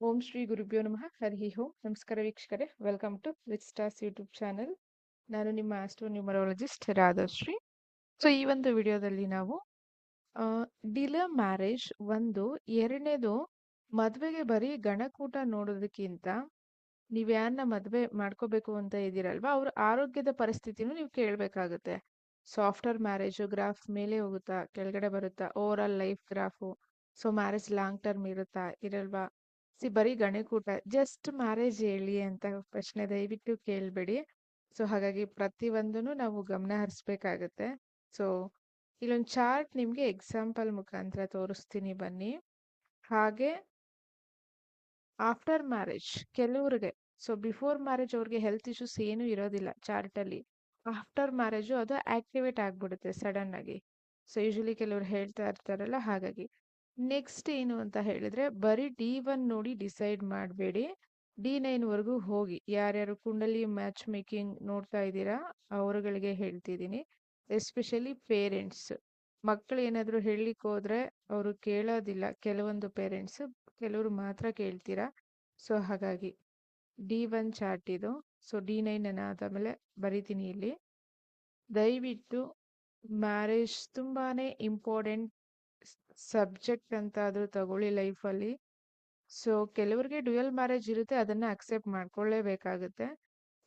ಓಂ ಶ್ರೀ ಗುರುಭ್ಯೋ ನಮಃ ಹರಿ ಓಂ. ನಮಸ್ಕಾರ ವೀಕ್ಷಕರೇ, welcome to with stars YouTube channel. ನಾನು ನಿಮ್ಮ ಆಸ್ಟ್ರೋ ನ್ಯೂಮರಾಲಜಿಸ್ಟ್ ರಾಧಶ್ರೀ. ಸೊ ಈ ಒಂದು ವಿಡಿಯೋದಲ್ಲಿ ನಾವು ಡಿಲೇ ಮ್ಯಾರೇಜ್ ಒಂದು, ಎರಡನೇದು ಮದುವೆಗೆ ಬರೀ ಗಣಕೂಟ ನೋಡೋದಕ್ಕಿಂತ ನೀವು ಯಾರನ್ನ ಮದುವೆ ಮಾಡ್ಕೋಬೇಕು ಅಂತ ಇದ್ದೀರಲ್ವಾ, ಅವ್ರ ಆರೋಗ್ಯದ ಪರಿಸ್ಥಿತಿನೂ ನೀವು ಕೇಳಬೇಕಾಗುತ್ತೆ. ಸೊ ಆಫ್ಟರ್ ಮ್ಯಾರೇಜು ಗ್ರಾಫ್ ಮೇಲೆ ಹೋಗುತ್ತಾ ಕೆಳಗಡೆ ಬರುತ್ತಾ, over all life graph. So marriage long term ಇರುತ್ತಾ ಇರಲ್ವಾ, ಬರೀ ಗಣಕೂಟ ಜಸ್ಟ್ ಮ್ಯಾರೇಜ್ ಹೇಳಿ ಅಂತ ಪ್ರಶ್ನೆ ದಯವಿಟ್ಟು ಕೇಳಬೇಡಿ. ಸೊ ಹಾಗಾಗಿ ಪ್ರತಿಯೊಂದನ್ನು ನಾವು ಗಮನ ಹರಿಸ್ಬೇಕಾಗತ್ತೆ. ಸೊ ಇಲ್ಲೊಂದು ಚಾರ್ಟ್ ನಿಮಗೆ ಎಕ್ಸಾಂಪಲ್ ಮುಖಾಂತರ ತೋರಿಸ್ತೀನಿ ಬನ್ನಿ. ಹಾಗೆ ಆಫ್ಟರ್ ಮ್ಯಾರೇಜ್ ಕೆಲವ್ರಿಗೆ, ಸೊ ಬಿಫೋರ್ ಮ್ಯಾರೇಜ್ ಅವ್ರಿಗೆ ಹೆಲ್ತ್ ಇಶ್ಯೂಸ್ ಏನು ಇರೋದಿಲ್ಲ ಚಾರ್ಟಲ್ಲಿ. ಆಫ್ಟರ್ ಮ್ಯಾರೇಜು ಅದು ಆಕ್ಟಿವೇಟ್ ಆಗ್ಬಿಡುತ್ತೆ ಸಡನ್ ಆಗಿ. ಸೊ ಯೂಶಲಿ ಕೆಲವ್ರು ಹೇಳ್ತಾ ಇರ್ತಾರಲ್ಲ, ಹಾಗಾಗಿ ನೆಕ್ಸ್ಟ್ ಏನು ಅಂತ ಹೇಳಿದ್ರೆ, ಬರೀ D1 ನೋಡಿ ಡಿಸೈಡ್ ಮಾಡಬೇಡಿ, D9 ಹೋಗಿ. ಯಾರ್ಯಾರು ಕುಂಡಲಿ ಮ್ಯಾಚ್ ಮೇಕಿಂಗ್ ನೋಡ್ತಾ ಇದ್ದೀರಾ ಅವರುಗಳಿಗೆ ಹೇಳ್ತಿದ್ದೀನಿ. ಎಸ್ಪೆಷಲಿ ಪೇರೆಂಟ್ಸ್, ಮಕ್ಕಳು ಏನಾದರೂ ಹೇಳಲಿಕ್ಕೆ ಹೋದ್ರೆ ಅವರು ಕೇಳೋದಿಲ್ಲ. ಕೆಲವೊಂದು ಪೇರೆಂಟ್ಸ್, ಕೆಲವರು ಮಾತ್ರ ಕೇಳ್ತೀರಾ. ಸೊ ಹಾಗಾಗಿ D1 ಚಾರ್ಟ್ ಇದು. ಸೊ D9 ನಾನು ಆದಮೇಲೆ ಬರಿತೀನಿ ಇಲ್ಲಿ. ದಯವಿಟ್ಟು ಮ್ಯಾರೇಜ್ ತುಂಬಾನೇ ಇಂಪಾರ್ಟೆಂಟ್ ಸಬ್ಜೆಕ್ಟ್ ಅಂತ ಆದರೂ ತಗೊಳ್ಳಿ ಲೈಫಲ್ಲಿ. ಸೊ ಕೆಲವರಿಗೆ ಡ್ಯುಯಲ್ ಮ್ಯಾರೇಜ್ ಇರುತ್ತೆ, ಅದನ್ನ ಅಕ್ಸೆಪ್ಟ್ ಮಾಡ್ಕೊಳ್ಳೇಬೇಕಾಗುತ್ತೆ.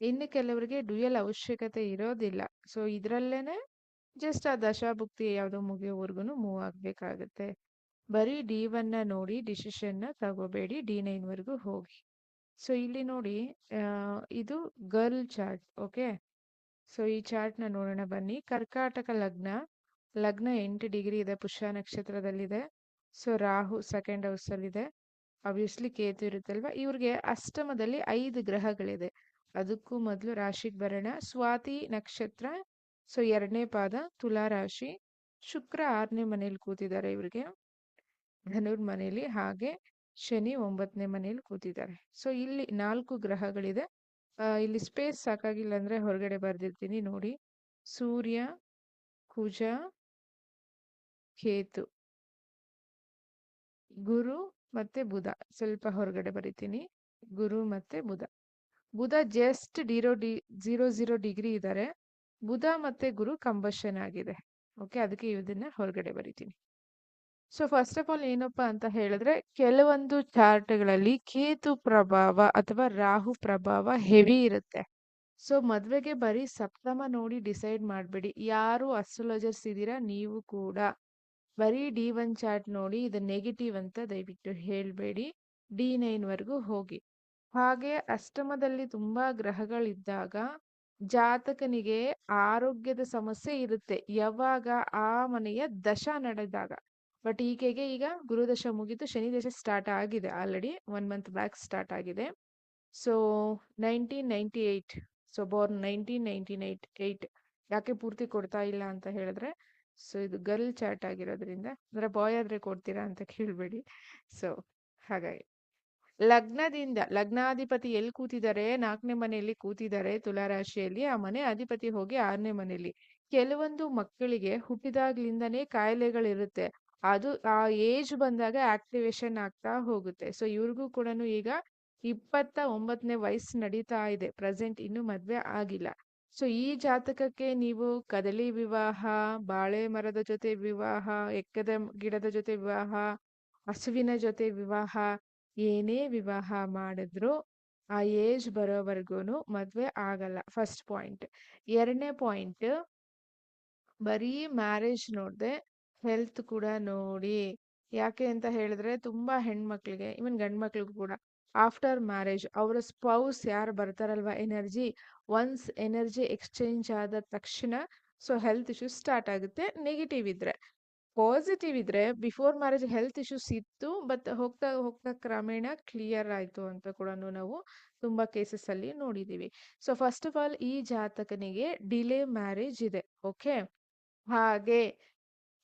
ಇನ್ನು ಕೆಲವರಿಗೆ ಡ್ಯುಯಲ್ ಅವಶ್ಯಕತೆ ಇರೋದಿಲ್ಲ. ಸೊ ಇದರಲ್ಲೇನೆ ಜಸ್ಟ್ ಆ ದಶಾಭುಕ್ತಿ ಯಾವುದೋ ಮುಗಿಯೋವರೆಗೂ ಮೂವ್ ಆಗಬೇಕಾಗುತ್ತೆ. ಬರೀ D1 ನೋಡಿ ಡಿಸಿಷನ್ನ ತಗೋಬೇಡಿ, D9 ಹೋಗಿ. ಸೊ ಇಲ್ಲಿ ನೋಡಿ, ಇದು ಗರ್ಲ್ ಚಾರ್ಟ್. ಓಕೆ, ಸೊ ಈ ಚಾರ್ಟ್ನ ನೋಡೋಣ ಬನ್ನಿ. ಕರ್ಕಾಟಕ ಲಗ್ನ, ಲಗ್ನ 8 ಡಿಗ್ರಿ ಇದೆ, ಪುಷ್ಯ ನಕ್ಷತ್ರದಲ್ಲಿದೆ. ಸೊ ರಾಹು ಸೆಕೆಂಡ್ ಹೌಸಲ್ಲಿದೆ. ಆಬ್ವಿಯಸ್ಲಿ ಕೇತು ಇರುತ್ತಲ್ವ. ಇವ್ರಿಗೆ ಅಷ್ಟಮದಲ್ಲಿ 5 ಗ್ರಹಗಳಿದೆ. ಅದಕ್ಕೂ ಮೊದಲು ರಾಶಿಗೆ ಬರೋಣ. ಸ್ವಾತಿ ನಕ್ಷತ್ರ, ಸೊ 2ನೇ ಪಾದ, ತುಲಾ ರಾಶಿ. ಶುಕ್ರ 6ನೇ ಮನೇಲಿ ಕೂತಿದ್ದಾರೆ ಇವ್ರಿಗೆ, ಧನುರ್ ಮನೇಲಿ. ಹಾಗೆ ಶನಿ 9ನೇ ಮನೇಲಿ ಕೂತಿದ್ದಾರೆ. ಸೊ ಇಲ್ಲಿ 4 ಗ್ರಹಗಳಿದೆ. ಇಲ್ಲಿ ಸ್ಪೇಸ್ ಸಾಕಾಗಿಲ್ಲ ಅಂದ್ರೆ ಹೊರಗಡೆ ಬರ್ದಿರ್ತೀನಿ ನೋಡಿ. ಸೂರ್ಯ, ಕುಜ, ಕೇತು, ಗುರು ಮತ್ತೆ ಬುಧ. ಸ್ವಲ್ಪ ಹೊರಗಡೆ ಬರಿತೀನಿ, ಗುರು ಮತ್ತೆ ಬುಧ. ಬುಧ ಜಸ್ಟ್ 0 ಡಿಗ್ರಿ ಇದ್ದಾರೆ. ಬುಧ ಮತ್ತೆ ಗುರು ಕಂಬಷನ್ ಆಗಿದೆ. ಓಕೆ, ಅದಕ್ಕೆ ಇದನ್ನ ಹೊರಗಡೆ ಬರಿತೀನಿ. ಸೊ ಫಸ್ಟ್ ಆಫ್ ಆಲ್ ಏನಪ್ಪಾ ಅಂತ ಹೇಳಿದ್ರೆ, ಕೆಲವೊಂದು ಚಾರ್ಟ್ಗಳಲ್ಲಿ ಕೇತು ಪ್ರಭಾವ ಅಥವಾ ರಾಹು ಪ್ರಭಾವ ಹೆವಿ ಇರುತ್ತೆ. ಸೊ ಮದ್ವೆಗೆ ಬರೀ ಸಪ್ತಮ ನೋಡಿ ಡಿಸೈಡ್ ಮಾಡಬೇಡಿ. ಯಾರು ಅಸ್ಟ್ರಾಲಜರ್ಸ್ ಇದ್ದೀರಾ ನೀವು ಕೂಡ ಬರೀ D1 ಚಾರ್ಟ್ ನೋಡಿ ಇದು ನೆಗೆಟಿವ್ ಅಂತ ದಯವಿಟ್ಟು ಹೇಳಬೇಡಿ, D9 ಹೋಗಿ. ಹಾಗೆ ಅಷ್ಟಮದಲ್ಲಿ ತುಂಬಾ ಗ್ರಹಗಳಿದ್ದಾಗ ಜಾತಕನಿಗೆ ಆರೋಗ್ಯದ ಸಮಸ್ಯೆ ಇರುತ್ತೆ, ಯಾವಾಗ ಆ ಮನೆಯ ದಶ ನಡೆದಾಗ. ಬಟ್ ಈಕೆಗೆ ಈಗ ಗುರುದಶ ಮುಗಿದು ಶನಿ ದಶ ಸ್ಟಾರ್ಟ್ ಆಗಿದೆ, ಆಲ್ರೆಡಿ 1 ಮಂತ್ ಬ್ಯಾಕ್ ಸ್ಟಾರ್ಟ್ ಆಗಿದೆ. So 1998, so born 1998. ಯಾಕೆ ಪೂರ್ತಿ ಕೊಡ್ತಾ ಇಲ್ಲ ಅಂತ ಹೇಳಿದ್ರೆ, ಸೊ ಇದು ಗರ್ಲ್ ಚಾರ್ಟ್ ಆಗಿರೋದ್ರಿಂದ, ಅಂದ್ರೆ ಬಾಯ್ ಆದ್ರೆ ಕೊಡ್ತೀರಾ ಅಂತ ಕೇಳಬೇಡಿ. ಸೊ ಹಾಗಾಗಿ ಲಗ್ನದಿಂದ, ಲಗ್ನಾಧಿಪತಿ ಎಲ್ಲಿ ಕೂತಿದ್ದಾರೆ, 4ನೇ ಮನೆಯಲ್ಲಿ ಕೂತಿದ್ದಾರೆ ತುಲಾ ರಾಶಿಯಲ್ಲಿ. ಆ ಮನೆ ಅಧಿಪತಿ ಹೋಗಿ 6ನೇ ಮನೆಯಲ್ಲಿ. ಕೆಲವೊಂದು ಮಕ್ಕಳಿಗೆ ಹುಟ್ಟಿದಾಗ್ಲಿಂದನೇ ಕಾಯಿಲೆಗಳಿರುತ್ತೆ, ಅದು ಆ ಏಜ್ ಬಂದಾಗ ಆಕ್ಟಿವೇಶನ್ ಆಗ್ತಾ ಹೋಗುತ್ತೆ. ಸೊ ಇವ್ರಿಗೂ ಕೂಡ ಈಗ 29ನೇ ವಯಸ್ಸು ನಡೀತಾ ಇದೆ ಪ್ರೆಸೆಂಟ್, ಇನ್ನು ಮದ್ವೆ ಆಗಿಲ್ಲ. ಸೊ ಈ ಜಾತಕಕ್ಕೆ ನೀವು ಕದಲಿ ವಿವಾಹ, ಬಾಳೆ ಮರದ ಜೊತೆ ವಿವಾಹ, ಎಕ್ಕದ ಗಿಡದ ಜೊತೆ ವಿವಾಹ, ಹಸುವಿನ ಜೊತೆ ವಿವಾಹ, ಏನೇ ವಿವಾಹ ಮಾಡಿದ್ರು ಆ ಏಜ್ ಬರೋವರೆಗೂ ಮದ್ವೆ ಆಗಲ್ಲ. First point. 2ನೇ ಪಾಯಿಂಟ್, ಬರೀ ಮ್ಯಾರೇಜ್ ನೋಡ್ದೆ ಹೆಲ್ತ್ ಕೂಡ ನೋಡಿ. ಯಾಕೆ ಅಂತ ಹೇಳಿದ್ರೆ, ತುಂಬಾ ಹೆಣ್ಮಕ್ಳಿಗೆ, ಇವನ್ ಗಂಡ್ ಮಕ್ಳಿಗೂ ಕೂಡ ಆಫ್ಟರ್ ಮ್ಯಾರೇಜ್ ಅವರ ಸ್ಪೌಸ್ ಯಾರು ಬರ್ತಾರಲ್ವಾ, ಒನ್ಸ್ ಎನರ್ಜಿ ಎಕ್ಸ್ಚೇಂಜ್ ಆದ ತಕ್ಷಣ ಸೊ ಹೆಲ್ತ್ ಇಶ್ಯೂಸ್ ಸ್ಟಾರ್ಟ್ ಆಗುತ್ತೆ. ನೆಗೆಟಿವ್ ಇದ್ರೆ. ಪಾಸಿಟಿವ್ ಇದ್ರೆ ಬಿಫೋರ್ ಮ್ಯಾರೇಜ್ ಹೆಲ್ತ್ ಇಶ್ಯೂಸ್ ಇತ್ತು, ಬಟ್ ಹೋಗ್ತಾ ಹೋಗ್ತಾ ಕ್ರಮೇಣ ಕ್ಲಿಯರ್ ಆಯ್ತು ಅಂತ ಕೂಡ ನಾವು ತುಂಬಾ ಕೇಸಸ್ ಅಲ್ಲಿ ನೋಡಿದೀವಿ. ಸೊ ಫಸ್ಟ್ ಆಫ್ ಆಲ್ ಈ ಜಾತಕನಿಗೆ ಡಿಲೇ ಮ್ಯಾರೇಜ್ ಇದೆ. ಓಕೆ, ಹಾಗೆ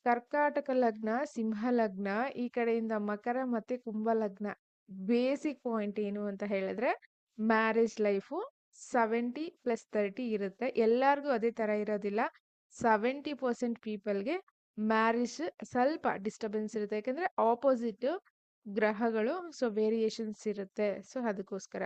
ಕರ್ಕಾಟಕ ಲಗ್ನ, ಸಿಂಹ ಲಗ್ನ, ಈ ಕಡೆಯಿಂದ ಮಕರ ಮತ್ತೆ ಕುಂಭ ಲಗ್ನ. ಬೇಸಿಕ್ ಪಾಯಿಂಟ್ ಏನು ಅಂತ ಹೇಳಿದ್ರೆ, ಮ್ಯಾರೇಜ್ ಲೈಫು 70+30 ಇರುತ್ತೆ. ಎಲ್ಲಾರ್ಗೂ ಅದೇ ತರ ಇರೋದಿಲ್ಲ. 70% ಪೀಪಲ್ಗೆ ಮ್ಯಾರೇಜ್ ಸ್ವಲ್ಪ ಡಿಸ್ಟರ್ಬೆನ್ಸ್ ಇರುತ್ತೆ, ಯಾಕಂದ್ರೆ ಆಪೋಸಿಟ್ ಗ್ರಹಗಳು ಸೊ ವೇರಿಯೇಷನ್ಸ್ ಇರುತ್ತೆ. ಸೊ ಅದಕ್ಕೋಸ್ಕರ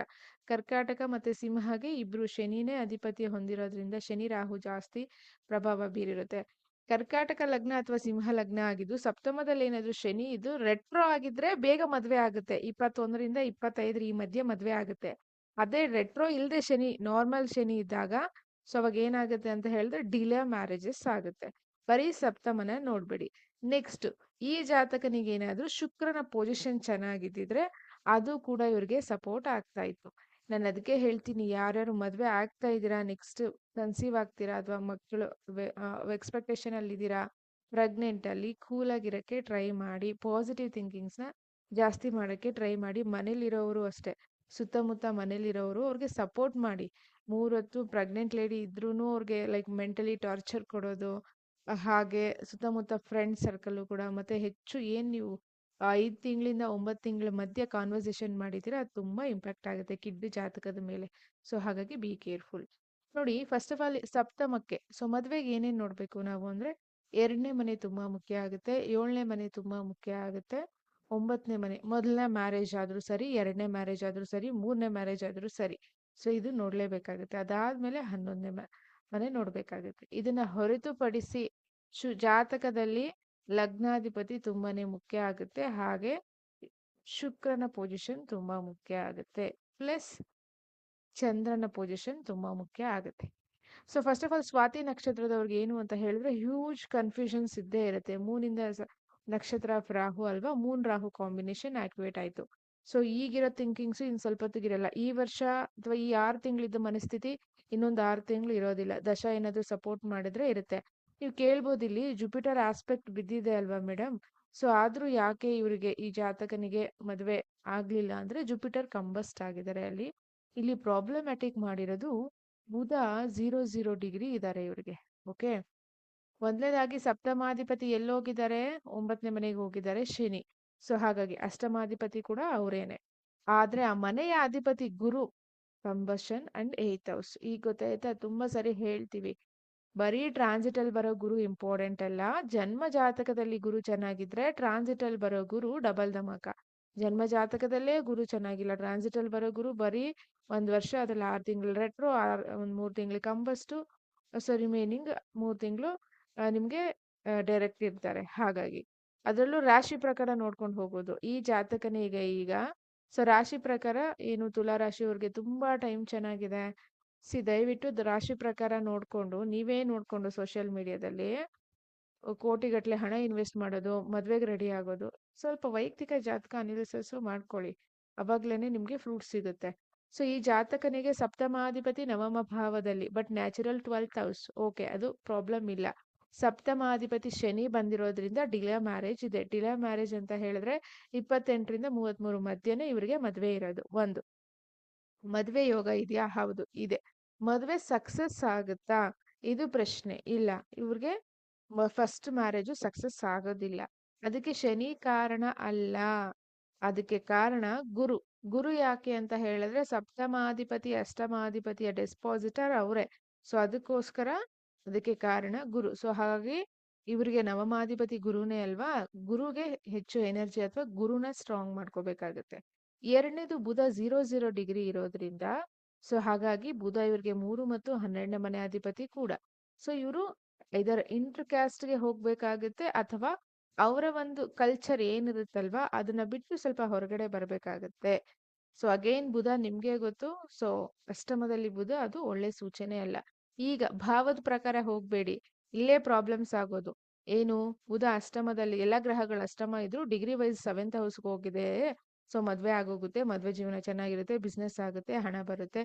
ಕರ್ಕಾಟಕ ಮತ್ತೆ ಸಿಂಹಗೆ ಇಬ್ರು ಶನಿನೇ ಅಧಿಪತಿ ಹೊಂದಿರೋದ್ರಿಂದ ಶನಿ ರಾಹು ಜಾಸ್ತಿ ಪ್ರಭಾವ ಬೀರಿರುತ್ತೆ. ಕರ್ಕಾಟಕ ಲಗ್ನ ಅಥವಾ ಸಿಂಹ ಲಗ್ನ ಆಗಿದ್ದು ಸಪ್ತಮದಲ್ಲಿ ಏನಾದ್ರು ಶನಿ ಇದು ರೆಟ್ರೋ ಆಗಿದ್ರೆ ಬೇಗ ಮದ್ವೆ ಆಗುತ್ತೆ. 21ರಿಂದ 25 ಈ ಮಧ್ಯೆ ಮದ್ವೆ ಆಗುತ್ತೆ. ಅದೇ ರೆಟ್ರೋ ಇಲ್ದೆ ಶನಿ ನಾರ್ಮಲ್ ಶನಿ ಇದ್ದಾಗ ಸೊ ಅವಾಗ ಏನಾಗುತ್ತೆ ಅಂತ ಹೇಳಿದ್ರೆ ಡಿಲೇ ಮ್ಯಾರೇಜಸ್ ಆಗುತ್ತೆ. ಬರೀ ಸಪ್ತಮನ ನೋಡ್ಬೇಡಿ. ನೆಕ್ಸ್ಟ್ ಈ ಜಾತಕನಿಗೆ ಏನಾದ್ರೂ ಶುಕ್ರನ ಪೊಸಿಷನ್ ಚೆನ್ನಾಗಿದ್ದಿದ್ರೆ ಅದು ಕೂಡ ಇವ್ರಿಗೆ ಸಪೋರ್ಟ್ ಆಗ್ತಾ ಇತ್ತು. ನಾನು ಅದಕ್ಕೆ ಹೇಳ್ತೀನಿ, ಯಾರ್ಯಾರು ಮದ್ವೆ ಆಗ್ತಾ ಇದ್ದೀರಾ, ನೆಕ್ಸ್ಟ್ ಕನ್ಸೀವ್ ಆಗ್ತೀರಾ ಅಥವಾ ಮಕ್ಕಳು ಎಕ್ಸ್ಪೆಕ್ಟೇಷನ್ ಅಲ್ಲಿ ಇದ್ದೀರಾ, ಪ್ರೆಗ್ನೆಂಟ್ ಅಲ್ಲಿ ಕೂಲ್ ಆಗಿರಕ್ಕೆ ಟ್ರೈ ಮಾಡಿ. ಪಾಸಿಟಿವ್ ಥಿಂಕಿಂಗ್ಸ್ ನ ಜಾಸ್ತಿ ಮಾಡಕ್ಕೆ ಟ್ರೈ ಮಾಡಿ. ಮನೇಲಿರೋರು ಅಷ್ಟೇ, ಸುತ್ತಮುತ್ತ ಮನೇಲಿರೋರು ಅವ್ರಿಗೆ ಸಪೋರ್ಟ್ ಮಾಡಿ. 3 ಹೊತ್ತು ಪ್ರೆಗ್ನೆಂಟ್ ಲೇಡಿ ಇದ್ರೂನು ಅವ್ರಿಗೆ ಲೈಕ್ ಮೆಂಟಲಿ ಟಾರ್ಚರ್ ಕೊಡೋದು, ಹಾಗೆ ಸುತ್ತಮುತ್ತ ಫ್ರೆಂಡ್ ಸರ್ಕಲ್ ಕೂಡ. ಮತ್ತೆ ಹೆಚ್ಚು ಏನ್ ನೀವು 5 ತಿಂಗಳಿಂದ 9 ತಿಂಗಳ ಮಧ್ಯೆ ಕಾನ್ವರ್ಸೇಷನ್ ಮಾಡಿದ್ದೀರಾ ಅದು ತುಂಬಾ ಇಂಪ್ಯಾಕ್ಟ್ ಆಗುತ್ತೆ ಕಿಡ್ ಜಾತಕದ ಮೇಲೆ. ಸೊ ಹಾಗಾಗಿ ಬಿ ಕೇರ್ಫುಲ್. ನೋಡಿ, ಫಸ್ಟ್ ಆಫ್ ಆಲ್ ಸಪ್ತಮಕ್ಕೆ ಸೊ ಮದ್ವೆಗೆ ಏನೇನ್ ನೋಡ್ಬೇಕು ನಾವು ಅಂದ್ರೆ 2ನೇ ಮನೆ ತುಂಬಾ ಮುಖ್ಯ ಆಗುತ್ತೆ, 7ನೇ ಮನೆ ತುಂಬಾ ಮುಖ್ಯ ಆಗುತ್ತೆ, 9ನೇ ಮನೆ. ಮೊದಲನೇ ಮ್ಯಾರೇಜ್ ಆದ್ರೂ ಸರಿ, 2ನೇ ಮ್ಯಾರೇಜ್ ಆದ್ರೂ ಸರಿ, 3ನೇ ಮ್ಯಾರೇಜ್ ಆದ್ರೂ ಸರಿ. ಸೊ ಇದು ನೋಡ್ಲೇಬೇಕಾಗುತ್ತೆ. ಅದಾದ್ಮೇಲೆ 11ನೇ ಮನೆ ನೋಡ್ಬೇಕಾಗುತ್ತೆ. ಇದನ್ನ ಹೊರತುಪಡಿಸಿ ಜಾತಕದಲ್ಲಿ ಲಗ್ನಾಧಿಪತಿ ತುಂಬಾನೇ ಮುಖ್ಯ ಆಗುತ್ತೆ. ಹಾಗೆ ಶುಕ್ರನ ಪೊಸಿಷನ್ ತುಂಬಾ ಮುಖ್ಯ ಆಗುತ್ತೆ. ಪ್ಲಸ್ ಚಂದ್ರನ ಪೊಸಿಷನ್ ತುಂಬಾ ಮುಖ್ಯ ಆಗುತ್ತೆ. So first of all Swati ನಕ್ಷತ್ರದವ್ರಿಗೆ ಏನು ಅಂತ ಹೇಳಿದ್ರೆ ಹ್ಯೂಜ್ ಕನ್ಫ್ಯೂಷನ್ಸ್ ಇದ್ದೇ ಇರುತ್ತೆ. ಮೂನಿಂದ ನಕ್ಷತ್ರ ಆಫ್ ರಾಹು ಅಲ್ವಾ, ಮೂನ್ ರಾಹು ಕಾಂಬಿನೇಷನ್ ಆಕ್ಟಿವೇಟ್ ಆಯ್ತು. ಸೊ ಈಗಿರೋ ಥಿಂಕಿಂಗ್ಸ್ ಇನ್ ಸ್ವಲ್ಪ ಹೊತ್ತಿಗಿರಲ್ಲ. ಈ ವರ್ಷ ಅಥವಾ ಈ 6 ತಿಂಗಳಿದ್ದ ಮನಸ್ಥಿತಿ ಇನ್ನೊಂದು 6 ತಿಂಗಳು ಇರೋದಿಲ್ಲ. ದಶ ಏನಾದ್ರು ಸಪೋರ್ಟ್ ಮಾಡಿದ್ರೆ ಇರುತ್ತೆ. ನೀವು ಕೇಳ್ಬೋದು, ಇಲ್ಲಿ ಜುಪಿಟರ್ ಆಸ್ಪೆಕ್ಟ್ ಬಿದ್ದಿದೆ ಅಲ್ವಾ ಮೇಡಮ್, ಸೊ ಆದ್ರೂ ಯಾಕೆ ಇವರಿಗೆ ಈ ಜಾತಕನಿಗೆ ಮದ್ವೆ ಆಗ್ಲಿಲ್ಲ ಅಂದ್ರೆ ಜುಪಿಟರ್ ಕಂಬಸ್ಟ್ ಆಗಿದ್ದಾರೆ ಅಲ್ಲಿ. ಇಲ್ಲಿ ಪ್ರಾಬ್ಲಮ್ಯಾಟಿಕ್ ಮಾಡಿರೋದು ಬುಧ 0 ಡಿಗ್ರಿ ಇದ್ದಾರೆ ಇವ್ರಿಗೆ. ಓಕೆ, ಮೊದಲನೇದಾಗಿ ಸಪ್ತಮಾಧಿಪತಿ ಎಲ್ಲೋಗಿದ್ದಾರೆ, 9ನೇ ಮನೆಗೆ ಹೋಗಿದ್ದಾರೆ ಶನಿ. ಸೊ ಹಾಗಾಗಿ ಅಷ್ಟಮಾಧಿಪತಿ ಕೂಡ ಅವರೇನೆ. ಆದ್ರೆ ಆ ಮನೆಯ ಅಧಿಪತಿ ಗುರು ಕಂಬಷನ್ ಅಂಡ್ 8th ಹೌಸ್. ಈಗ ಗೊತ್ತಾಯ್ತಾ, ತುಂಬಾ ಸರಿ ಹೇಳ್ತೀವಿ, ಬರೀ ಟ್ರಾನ್ಸಿಟ್ ಅಲ್ಲಿ ಬರೋ ಗುರು ಇಂಪಾರ್ಟೆಂಟ್ ಅಲ್ಲ. ಜನ್ಮ ಜಾತಕದಲ್ಲಿ ಗುರು ಚೆನ್ನಾಗಿದ್ರೆ ಟ್ರಾನ್ಸಿಟ್ ಅಲ್ಲಿ ಬರೋ ಗುರು ಡಬಲ್ ಧಮಾಕ. ಜನ್ಮ ಜಾತಕದಲ್ಲೇ ಗುರು ಚೆನ್ನಾಗಿಲ್ಲ, ಟ್ರಾನ್ಸಿಟ್ ಅಲ್ಲಿ ಬರೋ ಗುರು ಬರೀ 1 ವರ್ಷ, ಅದ್ರಲ್ಲಿ 6 ತಿಂಗಳು ರೆಟ್ರೋ, ಒಂದ್ 3 ತಿಂಗಳು ಕಂಬಸ್ಟು, ಸೊ ರಿಮೈನಿಂಗ್ 3 ತಿಂಗಳು ನಿಮ್ಗೆ ಡೈರೆಕ್ಟ್ ಇರ್ತಾರೆ. ಹಾಗಾಗಿ ಅದರಲ್ಲೂ ರಾಶಿ ಪ್ರಕಾರ ನೋಡ್ಕೊಂಡು ಹೋಗೋದು. ಈ ಜಾತಕನೇ ಈಗ ಸೊ ರಾಶಿ ಪ್ರಕಾರ ಏನು, ತುಲಾ ರಾಶಿಯವ್ರಿಗೆ ತುಂಬಾ ಟೈಮ್ ಚೆನ್ನಾಗಿದೆ. ದಯವಿಟ್ಟು ರಾಶಿ ಪ್ರಕಾರ ನೋಡ್ಕೊಂಡು, ನೀವೇ ನೋಡ್ಕೊಂಡು ಸೋಷಿಯಲ್ ಮೀಡಿಯಾದಲ್ಲಿ ಕೋಟಿಗಟ್ಟಲೆ ಹಣ ಇನ್ವೆಸ್ಟ್ ಮಾಡೋದು, ಮದ್ವೆಗೆ ರೆಡಿ ಆಗೋದು, ಸ್ವಲ್ಪ ವೈಯಕ್ತಿಕ ಜಾತಕ ಅನಾಲಿಸಿಸ್ ಮಾಡ್ಕೊಳ್ಳಿ. ಅವಾಗ್ಲೇನೆ ನಿಮ್ಗೆ ಫ್ರೂಟ್ ಸಿಗುತ್ತೆ. ಸೊ ಈ ಜಾತಕನಿಗೆ ಸಪ್ತಮಾಧಿಪತಿ ನವಮ ಭಾವದಲ್ಲಿ, but natural 12th house. Okay, ಅದು ಪ್ರಾಬ್ಲಮ್ ಇಲ್ಲ. ಸಪ್ತಮಾಧಿಪತಿ ಶನಿ ಬಂದಿರೋದ್ರಿಂದ ಡಿಲೇ ಮ್ಯಾರೇಜ್ ಇದೆ. ಡಿಲೇ ಮ್ಯಾರೇಜ್ ಅಂತ ಹೇಳಿದ್ರೆ 28ರಿಂದ 33 ಮಧ್ಯೆನೇ ಇವರಿಗೆ ಮದ್ವೆ ಇರೋದು. ಒಂದು ಮದ್ವೆ ಯೋಗ ಇದೆಯಾ? ಹೌದು ಇದೆ. ಮದ್ವೆ ಸಕ್ಸಸ್ ಆಗುತ್ತಾ? ಇದು ಪ್ರಶ್ನೆ. ಇಲ್ಲ, ಇವ್ರಿಗೆ ಫಸ್ಟ್ ಮ್ಯಾರೇಜು ಸಕ್ಸಸ್ ಆಗೋದಿಲ್ಲ. ಅದಕ್ಕೆ ಶನಿ ಕಾರಣ ಅಲ್ಲ, ಅದಕ್ಕೆ ಕಾರಣ ಗುರು. ಗುರು ಯಾಕೆ ಅಂತ ಹೇಳಿದ್ರೆ ಸಪ್ತಮಾಧಿಪತಿ ಅಷ್ಟಮಾಧಿಪತಿಯ ಡೆಸ್ಪಾಸಿಟರ್ ಅವರೇ. ಸೊ ಅದಕ್ಕೋಸ್ಕರ ಅದಕ್ಕೆ ಕಾರಣ ಗುರು. ಸೊ ಹಾಗಾಗಿ ಇವರಿಗೆ ನವಮಾಧಿಪತಿ ಗುರುನೇ ಅಲ್ವಾ, ಗುರುಗೆ ಹೆಚ್ಚು ಎನರ್ಜಿ ಅಥವಾ ಗುರುನ ಸ್ಟ್ರಾಂಗ್ ಮಾಡ್ಕೋಬೇಕಾಗತ್ತೆ. ಎರಡನೇದು ಬುಧ 0 ಡಿಗ್ರಿ ಇರೋದ್ರಿಂದ ಸೊ ಹಾಗಾಗಿ ಬುಧ ಇವ್ರಿಗೆ 3 ಮತ್ತು 12ನೇ ಮನೆ ಅಧಿಪತಿ ಕೂಡ. ಸೊ ಇವರು ಇದರ ಇಂಟರ್ ಕ್ಯಾಸ್ಟ್ಗೆ ಹೋಗ್ಬೇಕಾಗುತ್ತೆ ಅಥವಾ ಅವರ ಒಂದು ಕಲ್ಚರ್ ಏನಿರುತ್ತಲ್ವಾ ಅದನ್ನ ಬಿಟ್ಟು ಸ್ವಲ್ಪ ಹೊರಗಡೆ ಬರ್ಬೇಕಾಗತ್ತೆ. ಸೊ ಅಗೈನ್ ಬುಧ ನಿಮ್ಗೆ ಗೊತ್ತು, ಸೊ ಅಷ್ಟಮದಲ್ಲಿ ಬುಧ ಅದು ಒಳ್ಳೆ ಸೂಚನೆ ಅಲ್ಲ. ಈಗ ಭಾವದ ಪ್ರಕಾರ ಹೋಗ್ಬೇಡಿ, ಇಲ್ಲೇ ಪ್ರಾಬ್ಲಮ್ಸ್ ಆಗೋದು. ಏನು, ಬುಧ ಅಷ್ಟಮದಲ್ಲಿ, ಎಲ್ಲ ಗ್ರಹಗಳ ಅಷ್ಟಮ ಇದ್ರು ಡಿಗ್ರಿ ವೈಸ್ 7th ಹೌಸ್ಗೆ ಹೋಗಿದೆ. ಸೊ ಮದ್ವೆ ಆಗೋಗುತ್ತೆ, ಮದ್ವೆ ಜೀವನ ಚೆನ್ನಾಗಿರುತ್ತೆ, ಬಿಸ್ನೆಸ್ ಆಗುತ್ತೆ, ಹಣ ಬರುತ್ತೆ.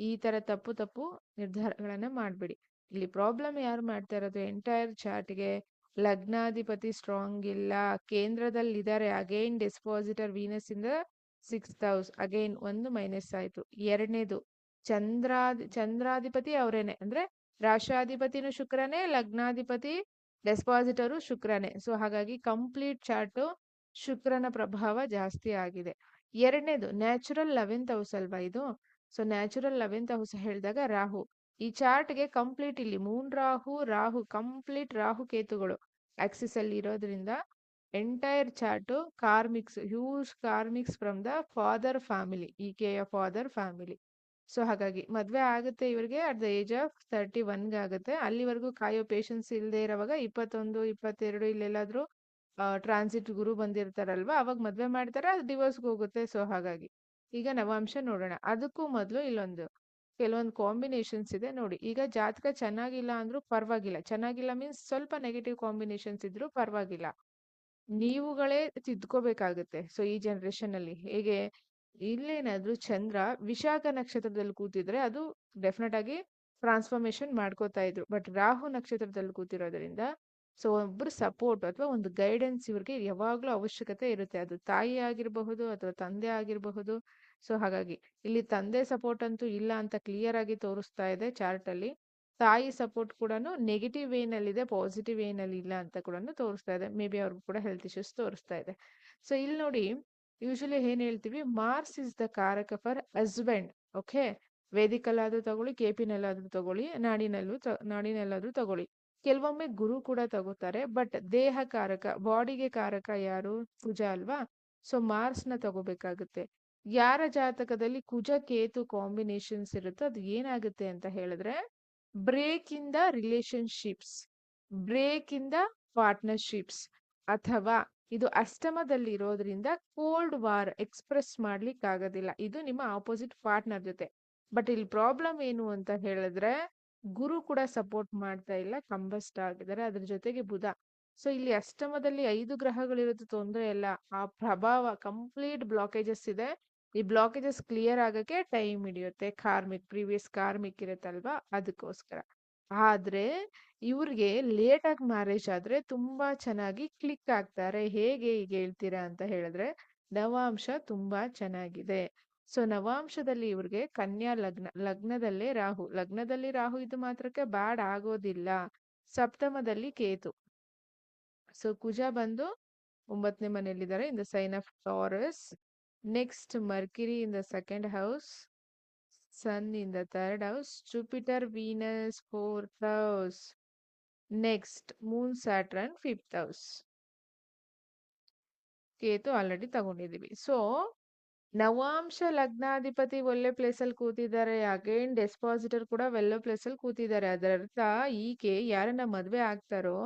ಈ ತರ ತಪ್ಪು ನಿರ್ಧಾರಗಳನ್ನ ಮಾಡ್ಬೇಡಿ. ಇಲ್ಲಿ ಪ್ರಾಬ್ಲಮ್ ಯಾರು ಮಾಡ್ತಾ ಇರೋದು, ಎಂಟೈರ್ ಚಾರ್ಟ್ಗೆ ಲಗ್ನಾಧಿಪತಿ ಸ್ಟ್ರಾಂಗ್ ಇಲ್ಲ, ಕೇಂದ್ರದಲ್ಲಿ ಇದ್ದಾರೆ. ಅಗೈನ್ ಡೆಸ್ಪಾಸಿಟರ್ ವೀನಸ್ ಇಂದ 6th ಹೌಸ್, ಅಗೈನ್ ಒಂದು ಮೈನಸ್ ಆಯ್ತು. ಎರಡನೇದು ಚಂದ್ರಾಧಿಪತಿ ಅವರೇನೆ, ಅಂದ್ರೆ ರಾಶಾಧಿಪತಿನೂ ಶುಕ್ರನೇ, ಲಗ್ನಾಧಿಪತಿ ಡೆಸ್ಪಾಸಿಟರು ಶುಕ್ರನೇ. ಸೊ ಹಾಗಾಗಿ ಕಂಪ್ಲೀಟ್ ಚಾರ್ಟು ಶುಕ್ರನ ಪ್ರಭಾವ ಜಾಸ್ತಿ ಆಗಿದೆ. ಎರಡನೇದು ನ್ಯಾಚುರಲ್ 11th ಹೌಸ್ ಅಲ್ವಾ ಇದು. ಸೊ ನ್ಯಾಚುರಲ್ 11th ಹೌಸ್ ಹೇಳಿದಾಗ ರಾಹು. ಈ ಚಾರ್ಟ್ಗೆ ಕಂಪ್ಲೀಟ್ ಇಲ್ಲಿ ಮೂನ್ ರಾಹು ಕಂಪ್ಲೀಟ್ ರಾಹು ಕೇತುಗಳು ಆಕ್ಸಿಸ್ ಅಲ್ಲಿ ಇರೋದ್ರಿಂದ entire chart karmics, huge karmics from the father family, ಈಕೆಯ ಫಾದರ್ ಫ್ಯಾಮಿಲಿ. ಸೊ ಹಾಗಾಗಿ ಮದ್ವೆ ಆಗುತ್ತೆ ಇವ್ರಿಗೆ ಅಟ್ ದ ಏಜ್ ಆಫ್ 31 ಆಗುತ್ತೆ. ಅಲ್ಲಿವರೆಗೂ ಕಾಯೋ ಪೇಷನ್ಸ್ ಇಲ್ಲದೆ ಇರೋವಾಗ 21, 22 ಇಲ್ಲೆಲ್ಲಾದ್ರೂ ಟ್ರಾನ್ಸಿಟ್ ಗುರು ಬಂದಿರ್ತಾರಲ್ವಾ, ಅವಾಗ ಮದ್ವೆ ಮಾಡ್ತಾರೆ, ಅದು ಡಿವೋರ್ಸ್ಗೆ ಹೋಗುತ್ತೆ. ಸೊ ಹಾಗಾಗಿ ಈಗ ನವಾಂಶ ನೋಡೋಣ. ಅದಕ್ಕೂ ಮೊದಲು ಇಲ್ಲೊಂದು ಕೆಲವೊಂದು ಕಾಂಬಿನೇಷನ್ಸ್ ಇದೆ ನೋಡಿ. ಈಗ ಜಾತಕ ಚೆನ್ನಾಗಿಲ್ಲ ಅಂದ್ರೂ ಪರವಾಗಿಲ್ಲ, ಚೆನ್ನಾಗಿಲ್ಲ ಮೀನ್ಸ್ ಸ್ವಲ್ಪ ನೆಗೆಟಿವ್ ಕಾಂಬಿನೇಷನ್ಸ್ ಇದ್ರೂ ಪರವಾಗಿಲ್ಲ, ನೀವುಗಳೇ ತಿದ್ಕೋಬೇಕಾಗುತ್ತೆ. ಸೊ ಈ ಜನರೇಷನ್ ಅಲ್ಲಿ ಹೇಗೆ, ಇಲ್ಲೇನಾದ್ರೂ ಚಂದ್ರ ವಿಶಾಖ ನಕ್ಷತ್ರದಲ್ಲಿ ಕೂತಿದ್ರೆ ಅದು ಡೆಫಿನೆಟ್ ಆಗಿ ಟ್ರಾನ್ಸ್ಫಾರ್ಮೇಶನ್ ಮಾಡ್ಕೋತಾ ಇದ್ರು. ಬಟ್ ರಾಹು ನಕ್ಷತ್ರದಲ್ಲಿ ಕೂತಿರೋದ್ರಿಂದ ಸೊ ಒಬ್ರು ಸಪೋರ್ಟ್ ಅಥವಾ ಒಂದು ಗೈಡೆನ್ಸ್ ಇವ್ರಿಗೆ ಯಾವಾಗ್ಲೂ ಅವಶ್ಯಕತೆ ಇರುತ್ತೆ. ಅದು ತಾಯಿ ಆಗಿರಬಹುದು ಅಥವಾ ತಂದೆ ಆಗಿರಬಹುದು. ಸೊ ಹಾಗಾಗಿ ಇಲ್ಲಿ ತಂದೆ ಸಪೋರ್ಟ್ ಅಂತೂ ಇಲ್ಲ ಅಂತ ಕ್ಲಿಯರ್ ಆಗಿ ತೋರಿಸ್ತಾ ಇದೆ ಚಾರ್ಟ್ ಅಲ್ಲಿ. ತಾಯಿ ಸಪೋರ್ಟ್ ಕೂಡ ನೆಗೆಟಿವ್ ವೇನಲ್ಲಿ ಇದೆ, ಪಾಸಿಟಿವ್ ವೇನಲ್ಲಿ ಇಲ್ಲ ಅಂತ ಕೂಡ ತೋರಿಸ್ತಾ ಇದೆ. ಮೇ ಬಿ ಅವ್ರಿಗೂ ಕೂಡ ಹೆಲ್ತ್ ಇಶ್ಯೂಸ್ ತೋರಿಸ್ತಾ ಇದೆ. ಸೊ ಇಲ್ಲಿ ನೋಡಿ, ಯೂಶಲಿ ಏನ್ ಹೇಳ್ತೀವಿ, ಮಾರ್ಸ್ ಇಸ್ ದ ಕಾರಕ ಫಾರ್ ಹಸ್ಬೆಂಡ್. ಓಕೆ, ವೇದಿಕಲ್ ಆದ್ರೂ ತಗೊಳ್ಳಿ, ಕೆಪಿನಲ್ಲಾದ್ರೂ ತಗೊಳ್ಳಿ, ನಾಡಿನಲ್ಲಾದ್ರೂ ತಗೊಳ್ಳಿ. ಕೆಲವೊಮ್ಮೆ ಗುರು ಕೂಡ ತಗೋತಾರೆ. ಬಟ್ ದೇಹ ಕಾರಕ, ಬಾಡಿಗೆ ಕಾರಕ ಯಾರು, ಕುಜ ಅಲ್ವಾ. ಸೊ ಮಾರ್ಸ್ ನ ತಗೋಬೇಕಾಗುತ್ತೆ. ಯಾರ ಜಾತಕದಲ್ಲಿ ಕುಜ ಕೇತು ಕಾಂಬಿನೇಷನ್ಸ್ ಇರುತ್ತೋ ಅದು ಏನಾಗುತ್ತೆ ಅಂತ ಹೇಳಿದ್ರೆ, break in the relationships, break in the partnerships, ಅಥವಾ ಇದು ಅಷ್ಟಮದಲ್ಲಿ ಇರೋದ್ರಿಂದ ಕೋಲ್ಡ್ ವಾರ್ ಎಕ್ಸ್ಪ್ರೆಸ್ ಮಾಡ್ಲಿಕ್ಕೆ ಆಗೋದಿಲ್ಲ, ಇದು ನಿಮ್ಮ ಆಪೋಸಿಟ್ ಪಾರ್ಟ್ನರ್ ಜೊತೆ. ಬಟ್ ಇಲ್ಲಿ ಪ್ರಾಬ್ಲಮ್ ಏನು ಅಂತ ಹೇಳಿದ್ರೆ, ಗುರು ಕೂಡ ಸಪೋರ್ಟ್ ಮಾಡ್ತಾ ಇಲ್ಲ, ಕಂಬಸ್ಟ್ ಆಗಿದ್ದಾರೆ, ಅದ್ರ ಜೊತೆಗೆ ಬುಧ. ಸೊ ಇಲ್ಲಿ ಅಷ್ಟಮದಲ್ಲಿ 5 ಗ್ರಹಗಳಿರೋದು ತೊಂದರೆ ಇಲ್ಲ, ಆ ಪ್ರಭಾವ ಕಂಪ್ಲೀಟ್ ಬ್ಲಾಕೇಜಸ್ ಇದೆ. ಈ ಬ್ಲಾಕೇಜಸ್ ಕ್ಲಿಯರ್ ಆಗಕ್ಕೆ ಟೈಮ್ ಹಿಡಿಯುತ್ತೆ, ಪ್ರೀವಿಯಸ್ ಕಾರ್ಮಿಕ್ ಇರುತ್ತಲ್ವಾ ಅದಕ್ಕೋಸ್ಕರ. ಆದ್ರೆ ಇವ್ರಿಗೆ ಲೇಟ್ ಆಗಿ ಮ್ಯಾರೇಜ್ ಆದ್ರೆ ತುಂಬಾ ಚೆನ್ನಾಗಿ ಕ್ಲಿಕ್ ಆಗ್ತಾರೆ. ಹೇಗೆ ಈಗ ಹೇಳ್ತೀರಾ ಅಂತ ಹೇಳಿದ್ರೆ, ನವಾಂಶ ತುಂಬಾ ಚೆನ್ನಾಗಿದೆ. ಸೊ ನವಾಂಶದಲ್ಲಿ ಇವ್ರಿಗೆ ಕನ್ಯಾ ಲಗ್ನ, ಲಗ್ನದಲ್ಲಿ ರಾಹು ಇದು ಮಾತ್ರಕ್ಕೆ ಬ್ಯಾಡ್ ಆಗೋದಿಲ್ಲ. ಸಪ್ತಮದಲ್ಲಿ ಕೇತು. ಸೊ ಕುಜ ಬಂದು 9ನೇ ಮನೆಯಲ್ಲಿದ್ದಾರೆ, in the sign of Taurus. Next Mercury in the second house, sun in the third house, Jupiter Venus 4th house, next moon Saturn 5th house. Ketu already ತಗೊಂಡಿದೀವಿ. ಸೊ ನವಾಂಶ ಲಗ್ನಾಧಿಪತಿ ಒಳ್ಳೆ ಪ್ಲೇಸ್ ಅಲ್ಲಿ ಕೂತಿದ್ದಾರೆ, ಅಗೇನ್ ಡೆಸ್ಪಾಸಿಟರ್ ಕೂಡ ಒಳ್ಳೆ ಪ್ಲೇಸ್ ಅಲ್ಲಿ ಕೂತಿದ್ದಾರೆ. ಅದರ ಅರ್ಥ ಈಕೆ ಯಾರನ್ನ ಮದ್ವೆ ಆಗ್ತಾರೋ,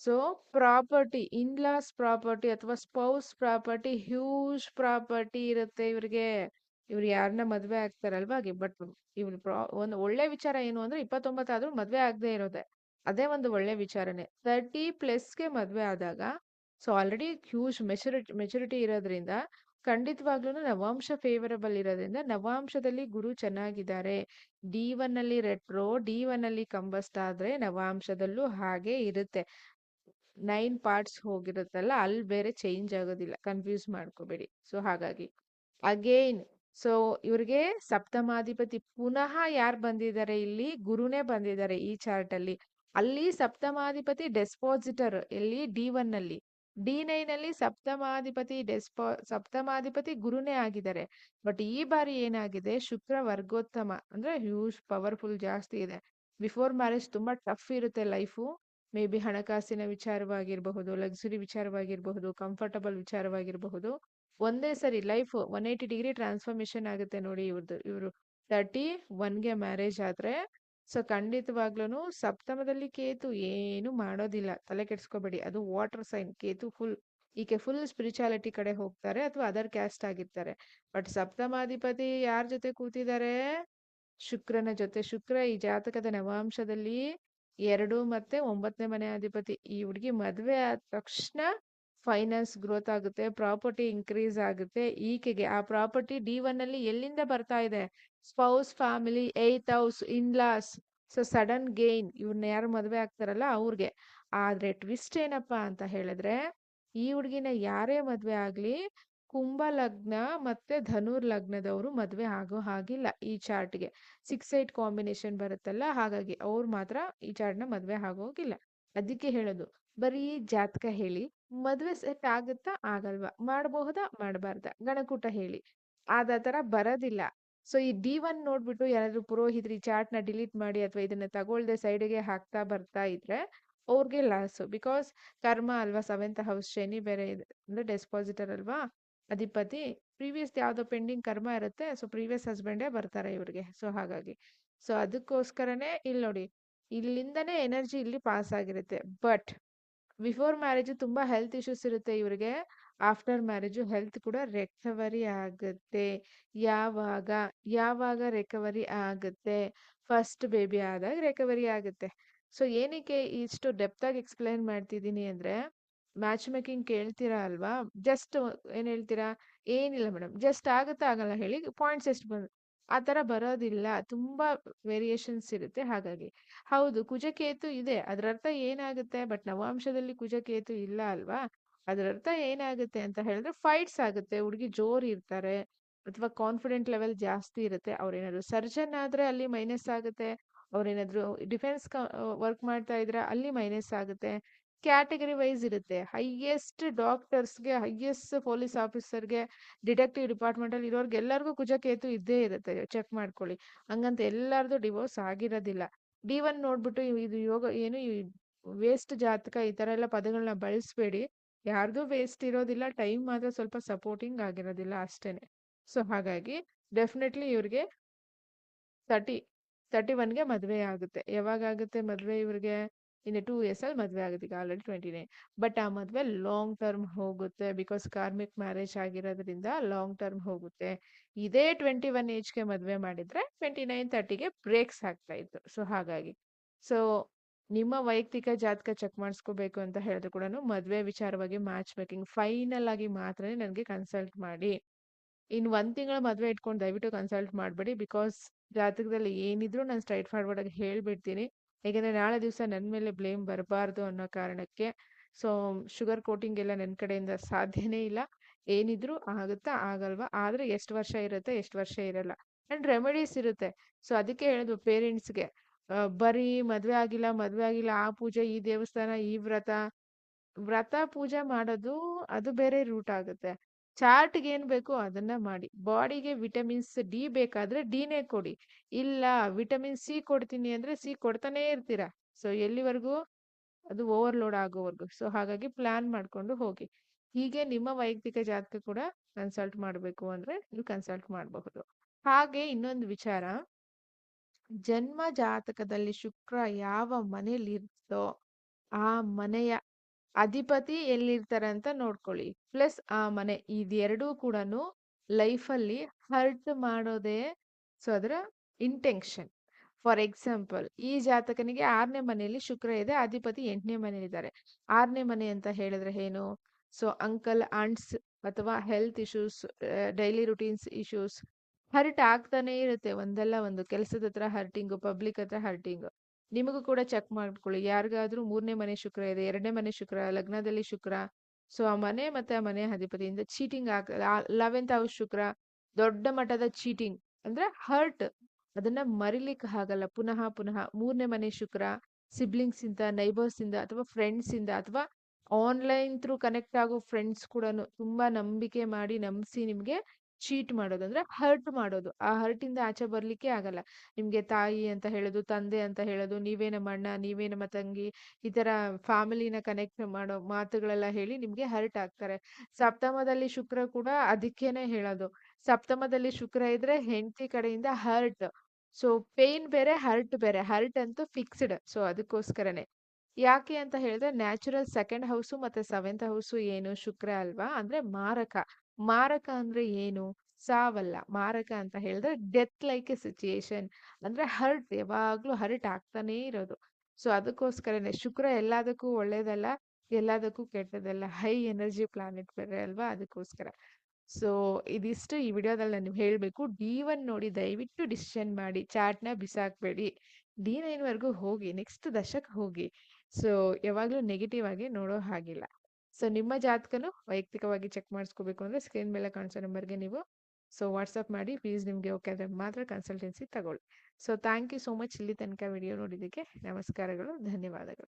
ಸೊ ಪ್ರಾಪರ್ಟಿ, ಇನ್ಲಾಸ್ ಪ್ರಾಪರ್ಟಿ ಅಥವಾ ಸ್ಪೌಸ್ ಪ್ರಾಪರ್ಟಿ, ಹ್ಯೂಜ್ ಪ್ರಾಪರ್ಟಿ ಇರುತ್ತೆ ಇವ್ರಿಗೆ. ಇವ್ರು ಯಾರನ್ನ ಮದ್ವೆ ಆಗ್ತಾರಲ್ವಾ ಹಾಗೆ. ಬಟ್ ಇವ್ರು ಒಂದು ಒಳ್ಳೆ ವಿಚಾರ ಏನು ಅಂದ್ರೆ, 29 ಆದ್ರೂ ಮದ್ವೆ ಆಗದೆ ಇರೋದೆ, ಅದೇ ಒಂದು ಒಳ್ಳೆ ವಿಚಾರನೆ. 30+ಗೆ ಮದ್ವೆ ಆದಾಗ, ಸೊ ಆಲ್ರೆಡಿ ಹ್ಯೂಜ್ ಮೆಚುರಿಟಿ ಇರೋದ್ರಿಂದ ಖಂಡಿತವಾಗ್ಲೂ ನವಾಂಶ ಫೇವರಬಲ್ ಇರೋದ್ರಿಂದ ನವಾಂಶದಲ್ಲಿ ಗುರು ಚೆನ್ನಾಗಿದ್ದಾರೆ. D1 ಅಲ್ಲಿ ರೆಟ್ರೋ, D1 ಅಲ್ಲಿ ಕಂಬಸ್ಟ್ ಆದ್ರೆ ನವಾಂಶದಲ್ಲೂ ಹಾಗೆ ಇರುತ್ತೆ. 9 ಪಾರ್ಟ್ಸ್ ಹೋಗಿರುತ್ತಲ್ಲ, ಅಲ್ಲಿ ಬೇರೆ ಚೇಂಜ್ ಆಗೋದಿಲ್ಲ, ಕನ್ಫ್ಯೂಸ್ ಮಾಡ್ಕೋಬೇಡಿ. ಸೊ ಹಾಗಾಗಿ ಅಗೇನ್, ಸೊ ಇವ್ರಿಗೆ ಸಪ್ತಮಾಧಿಪತಿ ಪುನಃ ಯಾರು ಬಂದಿದ್ದಾರೆ, ಇಲ್ಲಿ ಗುರುನೇ ಬಂದಿದ್ದಾರೆ ಈ ಚಾರ್ಟ್ ಅಲ್ಲಿ. ಅಲ್ಲಿ ಸಪ್ತಮಾಧಿಪತಿ ಡೆಸ್ಪಾಸಿಟರ್ ಎಲ್ಲಿ, D1 ಅಲ್ಲಿ. D9 ಅಲ್ಲಿ ಸಪ್ತಮಾಧಿಪತಿ ಗುರುನೇ ಆಗಿದ್ದಾರೆ. ಬಟ್ ಈ ಬಾರಿ ಏನಾಗಿದೆ, ಶುಕ್ರ ವರ್ಗೋತ್ತಮ ಅಂದ್ರೆ ಹ್ಯೂಜ್ ಪವರ್ಫುಲ್ ಜಾಸ್ತಿ ಇದೆ. ಬಿಫೋರ್ ಮ್ಯಾರೇಜ್ ತುಂಬಾ ಟಫ್ ಇರುತ್ತೆ ಲೈಫು. ಮೇ ಬಿ ಹಣಕಾಸಿನ ವಿಚಾರವಾಗಿರಬಹುದು, ಲಕ್ಸುರಿ ವಿಚಾರವಾಗಿರಬಹುದು, ಕಂಫರ್ಟಬಲ್ ವಿಚಾರವಾಗಿರಬಹುದು. ಒಂದೇ ಸರಿ ಲೈಫ್ 180 ಡಿಗ್ರಿ ಟ್ರಾನ್ಸ್ಫಾರ್ಮೇಶನ್ ಆಗುತ್ತೆ ನೋಡಿ ಇವ್ರದ್ದು. ಇವರು 31ಗೆ ಮ್ಯಾರೇಜ್ ಆದ್ರೆ, ಸೊ ಖಂಡಿತವಾಗ್ಲೂ ಸಪ್ತಮದಲ್ಲಿ ಕೇತು ಏನು ಮಾಡೋದಿಲ್ಲ, ತಲೆ ಕೆಡ್ಸ್ಕೋಬೇಡಿ. ಅದು ವಾಟರ್ ಸೈನ್ ಕೇತು, ಈಕೆ ಫುಲ್ ಸ್ಪಿರಿಚುಯಾಲಿಟಿ ಕಡೆ ಹೋಗ್ತಾರೆ ಅಥವಾ ಅದರ್ ಕ್ಯಾಸ್ಟ್ ಆಗಿರ್ತಾರೆ. ಬಟ್ ಸಪ್ತಮಾಧಿಪತಿ ಯಾರ ಜೊತೆ ಕೂತಿದ್ದಾರೆ, ಶುಕ್ರನ ಜೊತೆ. ಶುಕ್ರ ಈ ಜಾತಕದ ನವಾಂಶದಲ್ಲಿ 2 ಮತ್ತೆ 9ನೇ ಮನೆ ಅಧಿಪತಿ. ಈ ಹುಡುಗಿ ಮದ್ವೆ ಆದ ತಕ್ಷಣ ಫೈನಾನ್ಸ್ ಗ್ರೋತ್ ಆಗುತ್ತೆ, ಪ್ರಾಪರ್ಟಿ ಇನ್ಕ್ರೀಸ್ ಆಗುತ್ತೆ. ಈಕೆಗೆ ಆ ಪ್ರಾಪರ್ಟಿ D1 ಅಲ್ಲಿ ಎಲ್ಲಿಂದ ಬರ್ತಾ ಇದೆ, spouse family, 8th house, in laws. So sudden gain, ಇವ್ರನ್ನ ಯಾರು ಮದ್ವೆ ಆಗ್ತಾರಲ್ಲ ಅವ್ರಿಗೆ. ಆದ್ರೆ ಟ್ವಿಸ್ಟ್ ಏನಪ್ಪಾ ಅಂತ ಹೇಳಿದ್ರೆ, ಈ ಹುಡುಗಿನ ಯಾರೇ ಮದ್ವೆ ಆಗ್ಲಿ, ಕುಂಭ ಲಗ್ನ ಮತ್ತೆ ಧನುರ್ ಲಗ್ನದವರು ಮದ್ವೆ ಆಗೋ ಹಾಗಿಲ್ಲ ಈ ಚಾರ್ಟ್ಗೆ. 6-8 ಕಾಂಬಿನೇಷನ್ ಬರುತ್ತಲ್ಲ, ಹಾಗಾಗಿ ಅವ್ರು ಮಾತ್ರ ಈ ಚಾರ್ಟ್ನ ಮದ್ವೆ ಆಗೋಗಿಲ್ಲ. ಅದಕ್ಕೆ ಹೇಳೋದು, ಬರೀ ಜಾತಕ ಹೇಳಿ ಮದ್ವೆ ಸೆಟ್ ಆಗುತ್ತಾ ಆಗಲ್ವಾ, ಮಾಡಬಹುದಾ ಮಾಡಬಾರ್ದ, ಗಣಕೂಟ ಹೇಳಿ ಆದ ತರ ಬರೋದಿಲ್ಲ. ಸೊ ಈ D1 ನೋಡ್ಬಿಟ್ಟು ಯಾರಾದ್ರೂ ಪುರೋಹಿತರು ಈ ಚಾರ್ಟ್ ನ ಡಿಲೀಟ್ ಮಾಡಿ ಅಥವಾ ಇದನ್ನ ತಗೊಳ್ದೆ ಸೈಡ್ಗೆ ಹಾಕ್ತಾ ಬರ್ತಾ ಇದ್ರೆ ಅವ್ರಿಗೆ ಲಾಸು. ಬಿಕಾಸ್ ಕರ್ಮ ಅಲ್ವಾ, ಸೆವೆಂತ್ ಹೌಸ್ ಶನಿ ಬೇರೆ ಇದೆ ಅಂದ್ರೆ ಡೆಸ್ಪಾಸಿಟರ್ ಅಲ್ವಾ ಅಧಿಪತಿ. ಪ್ರೀವಿಯಸ್ ಯಾವ್ದೋ ಪೆಂಡಿಂಗ್ ಕರ್ಮ ಇರುತ್ತೆ, ಸೊ ಪ್ರೀವಿಯಸ್ ಹಸ್ಬೆಂಡೇ ಬರ್ತಾರೆ ಇವ್ರಿಗೆ. ಸೊ ಹಾಗಾಗಿ ಸೊ ಅದಕ್ಕೋಸ್ಕರನೇ ಇಲ್ಲಿ ನೋಡಿ, ಇಲ್ಲಿಂದನೇ ಎನರ್ಜಿ ಇಲ್ಲಿ ಪಾಸ್ ಆಗಿರುತ್ತೆ. ಬಟ್ ಬಿಫೋರ್ ಮ್ಯಾರೇಜ್ ತುಂಬಾ ಹೆಲ್ತ್ ಇಶ್ಯೂಸ್ ಇರುತ್ತೆ ಇವ್ರಿಗೆ. ಆಫ್ಟರ್ ಮ್ಯಾರೇಜ್ ಹೆಲ್ತ್ ಕೂಡ ರಿಕವರಿ ಆಗುತ್ತೆ. ಯಾವಾಗ ಯಾವಾಗ ರಿಕವರಿ ಆಗುತ್ತೆ? ಫಸ್ಟ್ ಬೇಬಿ ಆದಾಗ ರಿಕವರಿ ಆಗುತ್ತೆ. ಸೊ ಏನಕ್ಕೆ ಇಷ್ಟು ಡೆಪ್ತ್ ಆಗಿ ಎಕ್ಸ್ಪ್ಲೈನ್ ಮಾಡ್ತಿದ್ದೀನಿ ಅಂದ್ರೆ, ಮ್ಯಾಚ್ ಮೇಕಿಂಗ್ ಕೇಳ್ತೀರಾ ಅಲ್ವಾ, ಜಸ್ಟ್ ಏನ್ ಹೇಳ್ತೀರಾ, ಏನಿಲ್ಲ ಮೇಡಮ್ ಜಸ್ಟ್ ಆಗುತ್ತಾ ಆಗಲ್ಲ ಹೇಳಿ, ಪಾಯಿಂಟ್ಸ್ ಎಷ್ಟು ಬಂದು ಆ ತರ ಬರೋದಿಲ್ಲ. ತುಂಬಾ ವೇರಿಯೇಷನ್ಸ್ ಇರುತ್ತೆ. ಹಾಗಾಗಿ ಹೌದು ಕುಜಕೇತು ಇದೆ, ಅದರ ಅರ್ಥ ಏನಾಗುತ್ತೆ, ಬಟ್ ನವಾಂಶದಲ್ಲಿ ಕುಜಕೇತು ಇಲ್ಲ ಅಲ್ವಾ. ಅದರ ಅರ್ಥ ಏನಾಗುತ್ತೆ ಅಂತ ಹೇಳಿದ್ರೆ ಫೈಟ್ಸ್ ಆಗುತ್ತೆ, ಹುಡುಗಿ ಜೋರ್ ಇರ್ತಾರೆ ಅಥವಾ ಕಾನ್ಫಿಡೆಂಟ್ ಲೆವೆಲ್ ಜಾಸ್ತಿ ಇರುತ್ತೆ. ಅವ್ರೇನಾದ್ರು ಸರ್ಜನ್ ಆದ್ರೆ ಅಲ್ಲಿ ಮೈನಸ್ ಆಗುತ್ತೆ, ಅವ್ರೇನಾದ್ರು ಡಿಫೆನ್ಸ್ ವರ್ಕ್ ಮಾಡ್ತಾ ಇದ್ರೆ ಅಲ್ಲಿ ಮೈನಸ್ ಆಗುತ್ತೆ. ಕ್ಯಾಟಗರಿ ವೈಸ್ ಇರುತ್ತೆ. ಹೈಯೆಸ್ಟ್ ಡಾಕ್ಟರ್ಸ್ಗೆ, ಹೈಯೆಸ್ಟ್ ಪೊಲೀಸ್ ಆಫೀಸರ್ಗೆ, ಡಿಟೆಕ್ಟಿವ್ ಡಿಪಾರ್ಟ್ಮೆಂಟ್ ಅಲ್ಲಿ ಇರೋರ್ಗೆ ಎಲ್ಲರಿಗೂ ಕುಜಕೇತು ಇದ್ದೇ ಇರುತ್ತೆ, ಚೆಕ್ ಮಾಡ್ಕೊಳ್ಳಿ. ಹಂಗಂತ ಎಲ್ಲಾರ್ದು ಡಿವೋರ್ಸ್ ಆಗಿರೋದಿಲ್ಲ. D1 ನೋಡ್ಬಿಟ್ಟು ಇದು ಯೋಗ ಏನು ವೇಸ್ಟ್ ಜಾತಕ ಈ ತರ ಎಲ್ಲ ಪದಗಳನ್ನ ಬಳಸಬೇಡಿ. ಯಾರ್ದು ವೇಸ್ಟ್ ಇರೋದಿಲ್ಲ, ಟೈಮ್ ಮಾತ್ರ ಸ್ವಲ್ಪ ಸಪೋರ್ಟಿಂಗ್ ಆಗಿರೋದಿಲ್ಲ ಅಷ್ಟೇನೆ. ಸೊ ಹಾಗಾಗಿ ಡೆಫಿನೆಟ್ಲಿ ಇವ್ರಿಗೆ 31ಗೆ ಮದುವೆ ಆಗುತ್ತೆ. ಯಾವಾಗ ಆಗುತ್ತೆ ಮದುವೆ ಇವ್ರಿಗೆ? ಇನ್ನು 2 years ಅಲ್ಲಿ ಮದುವೆ ಆಗುತ್ತೆ. ಈಗ ಆಲ್ರೆಡಿ 29. ಬಟ್ ಆ ಮದುವೆ ಲಾಂಗ್ ಟರ್ಮ್ ಹೋಗುತ್ತೆ, ಬಿಕಾಸ್ ಕಾರ್ಮಿಕ್ ಮ್ಯಾರೇಜ್ ಆಗಿರೋದ್ರಿಂದ ಲಾಂಗ್ ಟರ್ಮ್ ಹೋಗುತ್ತೆ. ಇದೇ 21 ಏಜ್ಗೆ ಮದುವೆ ಮಾಡಿದ್ರೆ 29 30ಗೆ ಬ್ರೇಕ್ಸ್ ಆಗ್ತಾ ಇತ್ತು. ಸೊ ಹಾಗಾಗಿ ಸೊ ನಿಮ್ಮ ವೈಯಕ್ತಿಕ ಜಾತಕ ಚೆಕ್ ಮಾಡಿಸ್ಕೋಬೇಕು ಅಂತ ಹೇಳಿದ್ರು ಕೂಡ ಮದುವೆ ವಿಚಾರವಾಗಿ ಮ್ಯಾಚ್ ಮೇಕಿಂಗ್ ಫೈನಲ್ ಆಗಿ ಮಾತ್ರ ನನಗೆ ಕನ್ಸಲ್ಟ್ ಮಾಡಿ. ಇನ್ 1 ತಿಂಗಳ ಮದುವೆ ಇಟ್ಕೊಂಡು ದಯವಿಟ್ಟು ಕನ್ಸಲ್ಟ್ ಮಾಡಬೇಡಿ. ಬಿಕಾಸ್ ಜಾತಕದಲ್ಲಿ ಏನಿದ್ರು ನಾನು ಸ್ಟ್ರೈಟ್ ಫಾರ್ವರ್ಡ್ ಆಗಿ ಹೇಳ್ಬಿಡ್ತೀನಿ. ಯಾಕೆಂದ್ರೆ ನಾಳೆ ದಿವಸ ನನ್ನ ಮೇಲೆ ಬ್ಲೇಮ್ ಬರಬಾರ್ದು ಅನ್ನೋ ಕಾರಣಕ್ಕೆ. ಸೊ ಶುಗರ್ ಕೋಟಿಂಗ್ ಎಲ್ಲ ನನ್ನ ಕಡೆಯಿಂದ ಸಾಧ್ಯನೇ ಇಲ್ಲ. ಏನಿದ್ರು ಆಗುತ್ತಾ ಆಗಲ್ವಾ, ಆದ್ರೆ ಎಷ್ಟು ವರ್ಷ ಇರುತ್ತೆ ಎಷ್ಟು ವರ್ಷ ಇರಲ್ಲ, ಅಂಡ್ ರೆಮಿಡೀಸ್ ಇರುತ್ತೆ. ಸೊ ಅದಕ್ಕೆ ಹೇಳೋದು ಪೇರೆಂಟ್ಸ್ಗೆ, ಬರೀ ಮದ್ವೆ ಆಗಿಲ್ಲ ಆ ಪೂಜೆ ಈ ದೇವಸ್ಥಾನ ಈ ವ್ರತ ವ್ರತ ಪೂಜೆ ಮಾಡೋದು ಅದು ಬೇರೆ ರೂಟ್ ಆಗುತ್ತೆ. ಚಾರ್ಟ್ಗೆ ಏನ್ ಬೇಕು ಅದನ್ನ ಮಾಡಿ. ಬಾಡಿಗೆ ವಿಟಮಿನ್ಸ್ ಡಿ ಬೇಕಾದ್ರೆ ಡಿನೇ ಕೊಡಿ. ಇಲ್ಲ ವಿಟಮಿನ್ ಸಿ ಕೊಡ್ತೀನಿ ಅಂದ್ರೆ ಸಿ ಕೊಡ್ತಾನೆ ಇರ್ತೀರಾ. ಸೊ ಎಲ್ಲಿವರೆಗೂ? ಅದು ಓವರ್ಲೋಡ್ ಆಗೋವರೆಗೂ. ಸೊ ಹಾಗಾಗಿ ಪ್ಲಾನ್ ಮಾಡ್ಕೊಂಡು ಹೋಗಿ. ಹೀಗೆ ನಿಮ್ಮ ವೈಯಕ್ತಿಕ ಜಾತಕ ಕೂಡ ಕನ್ಸಲ್ಟ್ ಮಾಡಬೇಕು ಅಂದ್ರೆ ನೀವು ಕನ್ಸಲ್ಟ್ ಮಾಡಬಹುದು. ಹಾಗೆ ಇನ್ನೊಂದು ವಿಚಾರ, ಜನ್ಮ ಜಾತಕದಲ್ಲಿ ಶುಕ್ರ ಯಾವ ಮನೇಲಿ ಇರ್ತೋ ಆ ಮನೆಯ ಅಧಿಪತಿ ಎಲ್ಲಿರ್ತಾರೆ ಅಂತ ನೋಡ್ಕೊಳ್ಳಿ. ಪ್ಲಸ್ ಆ ಮನೆ ಇದೆರಡೂ ಕೂಡ ಲೈಫಲ್ಲಿ ಹರ್ಟ್ ಮಾಡೋದೇ. ಸೊ ಅದರ ಇಂಟೆನ್ಷನ್. ಫಾರ್ ಎಕ್ಸಾಂಪಲ್, ಈ ಜಾತಕನಿಗೆ 6ನೇ ಮನೆಯಲ್ಲಿ ಶುಕ್ರ ಇದೆ, ಅಧಿಪತಿ 8ನೇ ಮನೆಯಲ್ಲಿದ್ದಾರೆ. 6ನೇ ಮನೆ ಅಂತ ಹೇಳಿದ್ರೆ ಏನು? ಸೊ ಅಂಕಲ್ ಆಂಟ್ಸ್ ಅಥವಾ health issues, daily routines issues hurt ಆಗ್ತಾನೆ ಇರುತ್ತೆ. ಒಂದಲ್ಲ ಒಂದು ಕೆಲಸದ ಹತ್ರ ಹರ್ಟಿಂಗು, ಪಬ್ಲಿಕ್ ಹತ್ರ ಹರ್ಟಿಂಗು. ನಿಮಗೂ ಕೂಡ ಚೆಕ್ ಮಾಡ್ಕೊಳ್ಳಿ. ಯಾರಿಗಾದ್ರೂ 3ನೇ ಮನೆ ಶುಕ್ರ ಇದೆ, 2ನೇ ಮನೆ ಶುಕ್ರ, ಲಗ್ನದಲ್ಲಿ ಶುಕ್ರ, ಸೊ ಆ ಮನೆ ಮತ್ತೆ ಆ ಮನೆ ಅಧಿಪತಿಯಿಂದ ಚೀಟಿಂಗ್ ಆಗ್ತದೆ. 11th ಹೌಸ್ ಶುಕ್ರ ದೊಡ್ಡ ಮಟ್ಟದ ಚೀಟಿಂಗ್ ಅಂದ್ರೆ ಹರ್ಟ್, ಅದನ್ನ ಮರಿಲಿಕ್ಕೆ ಆಗಲ್ಲ ಪುನಃ ಪುನಃ. 3ನೇ ಮನೆ ಶುಕ್ರ ಸಿಬ್ಲಿಂಗ್ಸ್ ಇಂದ, ನೈಬರ್ಸ್ ಇಂದ ಅಥವಾ ಫ್ರೆಂಡ್ಸ್ ಇಂದ ಅಥವಾ ಆನ್ಲೈನ್ ಥ್ರೂ ಕನೆಕ್ಟ್ ಆಗೋ ಫ್ರೆಂಡ್ಸ್ ಕೂಡ ತುಂಬಾ ನಂಬಿಕೆ ಮಾಡಿ ನಂಬಿಸಿ ನಿಮ್ಗೆ ಚೀಟ್ ಮಾಡೋದು ಅಂದ್ರೆ ಹರ್ಟ್ ಮಾಡೋದು. ಆ ಹರ್ಟ್ ಇಂದ ಆಚೆ ಬರ್ಲಿಕ್ಕೆ ಆಗಲ್ಲ. ನಿಮ್ಗೆ ತಾಯಿ ಅಂತ ಹೇಳೋದು, ತಂದೆ ಅಂತ ಹೇಳೋದು, ನೀವೇ ನಮ್ಮ ಅಣ್ಣ, ನೀವೇ ನಮ್ಮ ತಂಗಿ, ಈ ತರ ಫ್ಯಾಮಿಲಿನ ಕನೆಕ್ಟ್ ಮಾಡೋ ಮಾತುಗಳೆಲ್ಲ ಹೇಳಿ ನಿಮ್ಗೆ ಹರ್ಟ್ ಆಗ್ತಾರೆ. ಸಪ್ತಮದಲ್ಲಿ ಶುಕ್ರ ಕೂಡ ಅದಕ್ಕೇನೆ ಹೇಳೋದು. ಸಪ್ತಮದಲ್ಲಿ ಶುಕ್ರ ಇದ್ರೆ ಹೆಂಡತಿ ಕಡೆಯಿಂದ ಹರ್ಟ್. ಸೊ ಪೇನ್ ಬೇರೆ ಹರ್ಟ್ ಬೇರೆ. ಹರ್ಟ್ ಅಂತೂ ಫಿಕ್ಸ್ಡ್. ಸೊ ಅದಕ್ಕೋಸ್ಕರನೇ. ಯಾಕೆ ಅಂತ ಹೇಳಿದ್ರೆ ನ್ಯಾಚುರಲ್ ಸೆಕೆಂಡ್ ಹೌಸು ಮತ್ತೆ 7th ಹೌಸು ಏನು? ಶುಕ್ರ ಅಲ್ವಾ, ಅಂದ್ರೆ ಮಾರಕ. ಮಾರಕ ಅಂದ್ರೆ ಏನು? ಸಾವಲ್ಲ. ಮಾರಕ ಅಂತ ಹೇಳಿದ್ರೆ ಡೆತ್ ಲೈಕ್ ಎ ಸಿಚುಯೇಷನ್, ಅಂದ್ರೆ ಹರ್ಟ್, ಯಾವಾಗ್ಲೂ ಹರ್ಟ್ ಆಗ್ತಾನೇ ಇರೋದು. ಸೊ ಅದಕ್ಕೋಸ್ಕರನೇ ಶುಕ್ರ ಎಲ್ಲದಕ್ಕೂ ಒಳ್ಳೇದಲ್ಲ, ಎಲ್ಲದಕ್ಕೂ ಕೆಟ್ಟದಲ್ಲ. ಹೈ ಎನರ್ಜಿ ಪ್ಲಾನೆಟ್ ಬೇರೆ ಅಲ್ವಾ, ಅದಕ್ಕೋಸ್ಕರ. ಸೊ ಇದಿಷ್ಟು ಈ ವಿಡಿಯೋದಲ್ಲಿ ನಾನು ಹೇಳ್ಬೇಕು. D1 ನೋಡಿ ದಯವಿಟ್ಟು ಡಿಸಿಷನ್ ಮಾಡಿ, ಚಾಟ್ನ ಬಿಸಾಕ್ಬೇಡಿ. D9 ವರೆಗೂ ಹೋಗಿ, ನೆಕ್ಸ್ಟ್ ದಶಕ್ ಹೋಗಿ. ಸೊ ಯಾವಾಗ್ಲೂ ನೆಗೆಟಿವ್ ಆಗಿ ನೋಡೋ ಹಾಗಿಲ್ಲ. ಸೊ ನಿಮ್ಮ ಜಾತಕನು ವೈಯಕ್ತಿಕವಾಗಿ ಚೆಕ್ ಮಾಡಿಸ್ಕೋಬೇಕು ಅಂದ್ರೆ ಸ್ಕ್ರೀನ್ ಮೇಲೆ ಕಾಣಿಸೋ ನಂಬರ್ಗೆ ನೀವು ಸೊ ವಾಟ್ಸಪ್ ಮಾಡಿ. ಫೀಸ್ ನಿಮಗೆ ಓಕೆ ಆದರೆ ಮಾತ್ರ ಕನ್ಸಲ್ಟೆನ್ಸಿ ತಗೊಳ್ಳಿ. So thank you so much ಇಲ್ಲಿ ತನಕ ವಿಡಿಯೋ ನೋಡಿದ್ದಕ್ಕೆ. ನಮಸ್ಕಾರಗಳು, ಧನ್ಯವಾದಗಳು.